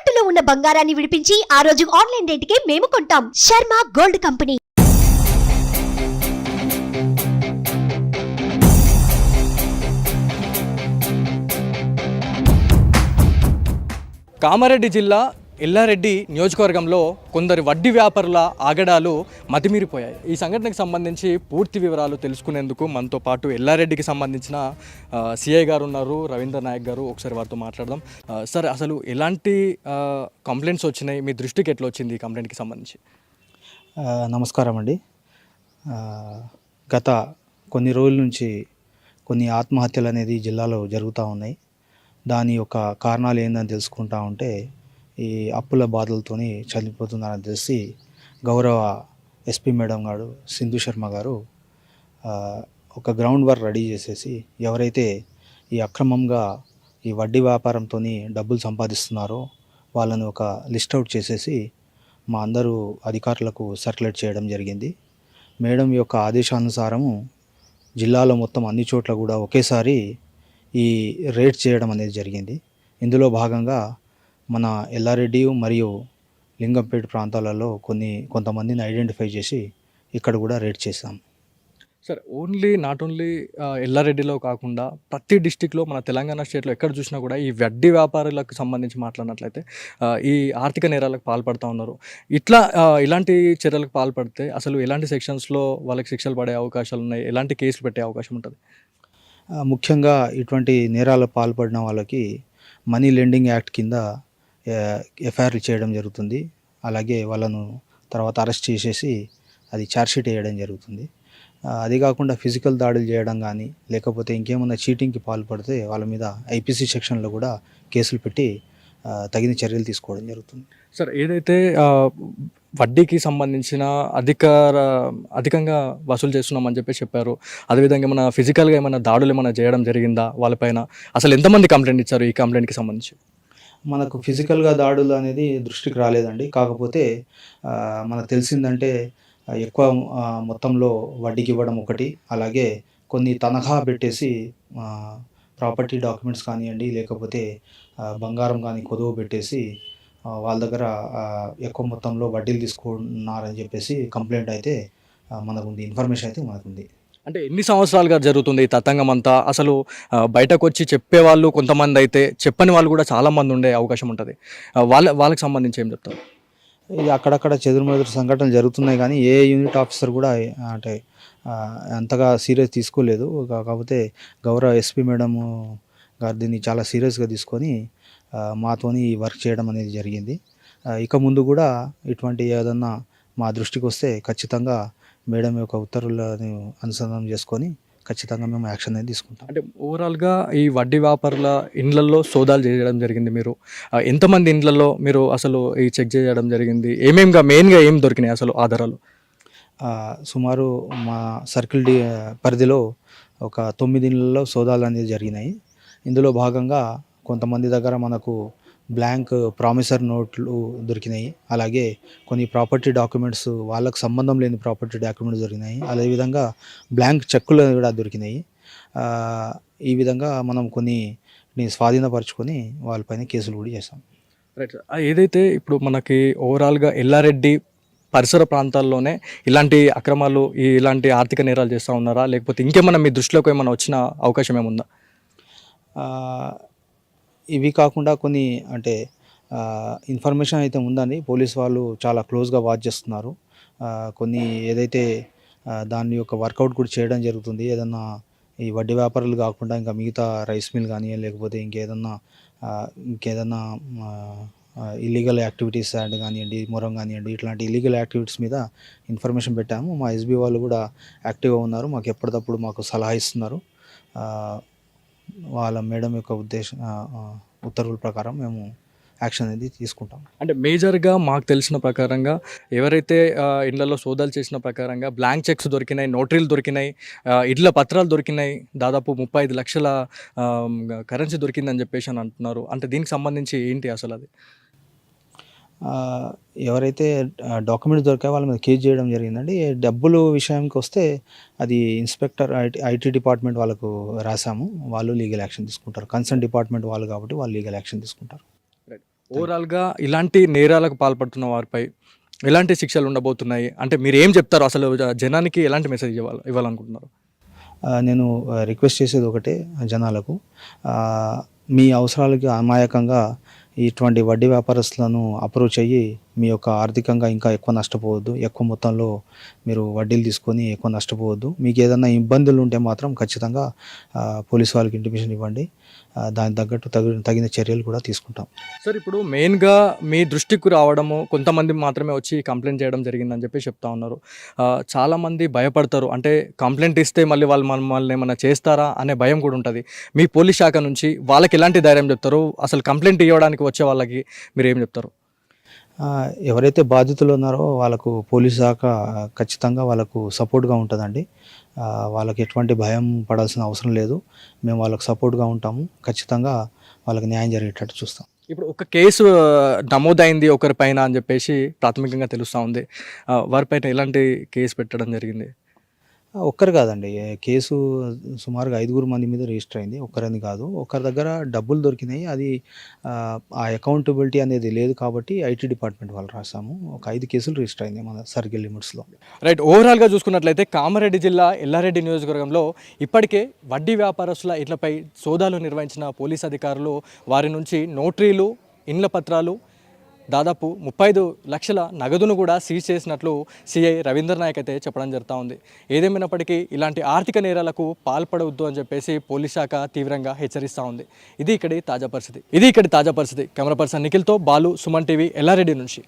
తాకట్టులో ఉన్న బంగారాన్ని విడిపించి ఆ రోజు ఆన్లైన్ రేటుకే మేము కొంటాం. Sharma gold company. కామారెడ్డి జిల్లా ఎల్లారెడ్డి నియోజకవర్గంలో కొందరు వడ్డీ వ్యాపారుల ఆగడాలు మతిమీరిపోయాయి. ఈ సంఘటనకు సంబంధించి పూర్తి వివరాలు తెలుసుకునేందుకు మనతో పాటు ఎల్లారెడ్డికి సంబంధించిన సిఐ గారు ఉన్నారు, రవీంద్ర నాయక్ గారు. ఒకసారి వారితో మాట్లాడదాం. సార్, అసలు ఎలాంటి కంప్లైంట్స్ వచ్చినాయి, మీ దృష్టికి ఎట్లా వచ్చింది ఈ కంప్లైంట్కి సంబంధించి? నమస్కారం అండి. గత కొన్ని రోజుల నుంచి కొన్ని ఆత్మహత్యలు అనేది జిల్లాలో జరుగుతూ ఉన్నాయి. దాని యొక్క కారణాలు ఏందని తెలుసుకుంటా ఉంటే ఈ అప్పుల బాధలతోని చనిపోతున్నారని తెలిసి గౌరవ ఎస్పీ మేడం గారు సింధు శర్మ గారు ఒక గ్రౌండ్ వర్క్ రెడీ చేసేసి ఎవరైతే ఈ అక్రమంగా ఈ వడ్డీ వ్యాపారంతో డబ్బులు సంపాదిస్తున్నారో వాళ్ళని ఒక లిస్ట్ అవుట్ చేసేసి మా అందరూ అధికారులకు సర్క్యులేట్ చేయడం జరిగింది. మేడం యొక్క ఆదేశానుసారము జిల్లాలో మొత్తం అన్ని చోట్ల కూడా ఒకేసారి ఈ రేడ్ చేయడం అనేది జరిగింది. ఇందులో భాగంగా మన ఎల్లారెడ్డి మరియు లింగంపేట ప్రాంతాలలో కొంతమందిని ఐడెంటిఫై చేసి ఇక్కడ కూడా రేడ్ చేశాం. సార్, నాట్ ఓన్లీ ఎల్లారెడ్డిలో కాకుండా ప్రతి డిస్టిక్లో మన తెలంగాణ స్టేట్లో ఎక్కడ చూసినా కూడా ఈ వడ్డీ వ్యాపారులకు సంబంధించి మాట్లాడినట్లయితే ఈ ఆర్థిక నేరాలకు పాల్పడుతూ ఉన్నారు. ఇలాంటి చర్యలకు పాల్పడితే అసలు ఎలాంటి సెక్షన్స్లో వాళ్ళకి శిక్షలు పడే అవకాశాలు ఉన్నాయి, ఎలాంటి కేసులు పెట్టే అవకాశం ఉంటుంది? ముఖ్యంగా ఇటువంటి నేరాలకు పాల్పడిన వాళ్ళకి మనీ లెండింగ్ యాక్ట్ కింద ఎఫ్ఐఆర్లు చేయడం జరుగుతుంది. అలాగే వాళ్ళను తర్వాత అరెస్ట్ చేసేసి అది ఛార్జ్షీట్ వేయడం జరుగుతుంది. అది కాకుండా ఫిజికల్ దాడులు చేయడం కానీ లేకపోతే ఇంకేమన్నా చీటింగ్కి పాల్పడితే వాళ్ళ మీద ఐపీసీ సెక్షన్లో కూడా కేసులు పెట్టి తగిన చర్యలు తీసుకోవడం జరుగుతుంది. సార్, ఏదైతే వడ్డీకి సంబంధించిన అధికంగా వసూలు చేస్తున్నామని చెప్పారు, అదేవిధంగా ఏమైనా ఫిజికల్గా ఏమైనా దాడులు ఏమైనా చేయడం జరిగిందా వాళ్ళపైన? అసలు ఎంతమంది కంప్లైంట్ ఇచ్చారు ఈ కంప్లైంట్కి సంబంధించి? మనకు ఫిజికల్గా దాడులు అనేది దృష్టికి రాలేదండి. కాకపోతే మనకు తెలిసిందంటే ఎక్కువ మొత్తంలో వడ్డీకి ఇవ్వడం ఒకటి, అలాగే కొన్ని తనఖా పెట్టేసి ప్రాపర్టీ డాక్యుమెంట్స్ కానివ్వండి లేకపోతే బంగారం కానీ కొదువు పెట్టేసి వాళ్ళ దగ్గర ఎక్కువ మొత్తంలో వడ్డీలు తీసుకున్నారని చెప్పేసి కంప్లైంట్ అయితే మనకుంది, ఇన్ఫర్మేషన్ అయితే మనకుంది. అంటే ఎన్ని సంవత్సరాలుగా జరుగుతుంది ఈ తతంగం అంతా? అసలు బయటకు వచ్చి చెప్పేవాళ్ళు కొంతమంది అయితే, చెప్పని వాళ్ళు కూడా చాలామంది ఉండే అవకాశం ఉంటుంది. వాళ్ళకి సంబంధించి ఏం చెప్తారు? ఇది అక్కడక్కడ చెదురుమదురు సంఘటనలు జరుగుతున్నాయి కానీ ఏ యూనిట్ ఆఫీసర్ కూడా అంటే అంతగా సీరియస్ తీసుకోలేదు. కాకపోతే గౌరవ ఎస్పీ మేడం గారు దీన్ని చాలా సీరియస్గా తీసుకొని మాతోని వర్క్ చేయడం అనేది జరిగింది. ఇక ముందు కూడా ఇటువంటి ఏదన్నా మా దృష్టికి వస్తే ఖచ్చితంగా మేడం యొక్క ఉత్తర్వులను అనుసంధానం చేసుకొని ఖచ్చితంగా మేము యాక్షన్ అనేది తీసుకుంటాం. అంటే ఓవరాల్గా ఈ వడ్డీ వ్యాపారుల ఇండ్లలో సోదాలు చేయడం జరిగింది. మీరు ఎంతమంది ఇండ్లలో మీరు అసలు ఈ చెక్ చేయడం జరిగింది? మెయిన్గా ఏం దొరికినాయి అసలు ఆధారాలు? సుమారు మా సర్కిల్ పరిధిలో ఒక 9 ఇళ్లలో సోదాలు అనేది జరిగినాయి. ఇందులో భాగంగా కొంతమంది దగ్గర మనకు బ్లాంక్ ప్రామిసర్ నోట్లు దొరికినాయి, అలాగే కొన్ని ప్రాపర్టీ డాక్యుమెంట్స్ వాళ్ళకు సంబంధం లేని ప్రాపర్టీ డాక్యుమెంట్స్ దొరికినాయి, అదేవిధంగా బ్లాంక్ చెక్కులు కూడా దొరికినాయి. ఈ విధంగా మనం కొన్ని స్వాధీనపరచుకొని వాళ్ళపైన కేసులు కూడా చేస్తాం. రైట్. ఏదైతే ఇప్పుడు మనకి ఓవరాల్గా ఎల్లారెడ్డి పరిసర ప్రాంతాల్లోనే ఇలాంటి అక్రమాలు, ఇలాంటి ఆర్థిక నేరాలు చేస్తూ ఉన్నారా, లేకపోతే ఇంకేమన్నా మీ దృష్టిలోకి ఏమైనా వచ్చిన అవకాశం ఏముందా? ఇవి కాకుండా కొన్ని అంటే ఇన్ఫర్మేషన్ అయితే ఉందని పోలీస్ వాళ్ళు చాలా క్లోజ్గా వాచ్ చేస్తున్నారు. కొన్ని ఏదైతే దాని యొక్క వర్కౌట్ కూడా చేయడం జరుగుతుంది. ఏదన్నా ఈ వడ్డీ వ్యాపారులు కాకుండా ఇంకా మిగతా రైస్ మిల్ కానీ లేకపోతే ఇంకేదన్నా ఇల్లీగల్ యాక్టివిటీస్ అండ్ కానివ్వండి, మొరం కానివ్వండి, ఇట్లాంటి ఇల్లీగల్ యాక్టివిటీస్ మీద ఇన్ఫర్మేషన్ పెట్టాము. మా ఎస్బీ వాళ్ళు కూడా యాక్టివ్గా ఉన్నారు, మాకు ఎప్పటికప్పుడు మాకు సలహా ఇస్తున్నారు. వాళ్ళ మేడం యొక్క ఉత్తర్వుల ప్రకారం మేము యాక్షన్ అనేది తీసుకుంటాం. అంటే మేజర్గా మాకు తెలిసిన ప్రకారంగా ఎవరైతే ఇళ్లలో సోదాలు చేసిన ప్రకారంగా బ్లాంక్ చెక్స్ దొరికినాయి, నోటరీలు దొరికినాయి, ఇళ్ల పత్రాలు దొరికినాయి, దాదాపు 35 లక్షల కరెన్సీ దొరికిందని చెప్పేసి అని అంటున్నారు. అంటే దీనికి సంబంధించి ఏంటి అసలు అది? ఎవరైతే డాక్యుమెంట్స్ దొరికాయో వాళ్ళ మీద కేసు చేయడం జరిగిందండి. డబ్బులు విషయానికి వస్తే అది ఇన్స్పెక్టర్ ఐటీ డిపార్ట్మెంట్ వాళ్ళకు రాసాము, వాళ్ళు లీగల్ యాక్షన్ తీసుకుంటారు. కన్సర్న్ డిపార్ట్మెంట్ వాళ్ళు కాబట్టి వాళ్ళు లీగల్ యాక్షన్ తీసుకుంటారు. ఓవరాల్గా ఇలాంటి నేరాలకు పాల్పడుతున్న వారిపై ఎలాంటి శిక్షలు ఉండబోతున్నాయి అంటే మీరు ఏం చెప్తారు అసలు జనానికి ఎలాంటి మెసేజ్ ఇవ్వాలనుకుంటున్నారు? నేను రిక్వెస్ట్ చేసేది ఒకటే జనాలకు, ఆ, మీ అవసరాలకి అమాయకంగా ఇటువంటి వడ్డీ వ్యాపారస్తులను అప్రోచ్ అయ్యి మీ యొక్క ఆర్థికంగా ఇంకా ఎక్కువ నష్టపోవద్దు. ఎక్కువ మొత్తంలో మీరు వడ్డీలు తీసుకొని ఎక్కువ నష్టపోవద్దు. మీకు ఏదైనా ఇబ్బందులు ఉంటే మాత్రం ఖచ్చితంగా పోలీస్ వాళ్ళకి ఇంటిమేషన్ ఇవ్వండి. దానికి తగ్గట్టు తగిన చర్యలు కూడా తీసుకుంటాం. సార్ ఇప్పుడు మెయిన్గా మీ దృష్టికి రావడము కొంతమంది మాత్రమే వచ్చి కంప్లైంట్ చేయడం జరిగిందని చెప్పి చెప్తా ఉన్నారు. చాలామంది భయపడతారు, అంటే కంప్లైంట్ ఇస్తే మళ్ళీ వాళ్ళు మమ్మల్ని ఏమైనా చేస్తారా అనే భయం కూడా ఉంటుంది. మీ పోలీస్ శాఖ నుంచి వాళ్ళకి ఎలాంటి ధైర్యం చెప్తారు? అసలు కంప్లైంట్ ఇవ్వడానికి వచ్చే వాళ్ళకి మీరు ఏం చెప్తారు? ఎవరైతే బాధితులు ఉన్నారో వాళ్ళకు పోలీస్ శాఖ ఖచ్చితంగా వాళ్ళకు సపోర్ట్గా ఉంటుందండి. వాళ్ళకి ఎటువంటి భయం పడాల్సిన అవసరం లేదు. మేము వాళ్ళకు సపోర్ట్గా ఉంటాము. ఖచ్చితంగా వాళ్ళకి న్యాయం జరిగేటట్టు చూస్తాం. ఇప్పుడు ఒక కేసు నమోదైంది ఒకరిపైన అని చెప్పేసి ప్రాథమికంగా తెలుస్తూ ఉంది. వారిపైన ఎలాంటి కేసు పెట్టడం జరిగింది? ఒక్కరు కాదండి, కేసు సుమారుగా 5 మంది మీద రిజిస్టర్ అయింది. ఒక్కరని కాదు. ఒకరి దగ్గర డబ్బులు దొరికినాయి. అది ఆ అకౌంటబిలిటీ అనేది లేదు కాబట్టి ఐటీ డిపార్ట్మెంట్ వాళ్ళు రాసాము. ఒక 5 కేసులు రిజిస్టర్ అయింది మన సర్కిల్ లిమిట్స్లో. రైట్. ఓవరాల్గా చూసుకున్నట్లయితే కామారెడ్డి జిల్లా ఎల్లారెడ్డి నియోజకవర్గంలో ఇప్పటికే వడ్డీ వ్యాపారస్తుల ఇళ్లపై సోదాలు నిర్వహించిన పోలీస్ అధికారులు వారి నుంచి నోటరీలు, ఇండ్ల పత్రాలు, దాదాపు 35 లక్షల నగదును కూడా సీజ్ చేసినట్లు సిఐ రవీందర్ నాయక్ అయితే చెప్పడం జరుగుతూ ఉంది. ఏదేమైనప్పటికీ ఇలాంటి ఆర్థిక నేరాలకు పాల్పడవద్దు అని చెప్పేసి పోలీస్ శాఖ తీవ్రంగా హెచ్చరిస్తూ ఉంది. ఇది ఇక్కడి తాజా పరిస్థితి. కెమెరా పర్సన్ నిఖిల్తో బాలు, సుమన్ టీవీ, ఎల్లారెడ్డి నుంచి.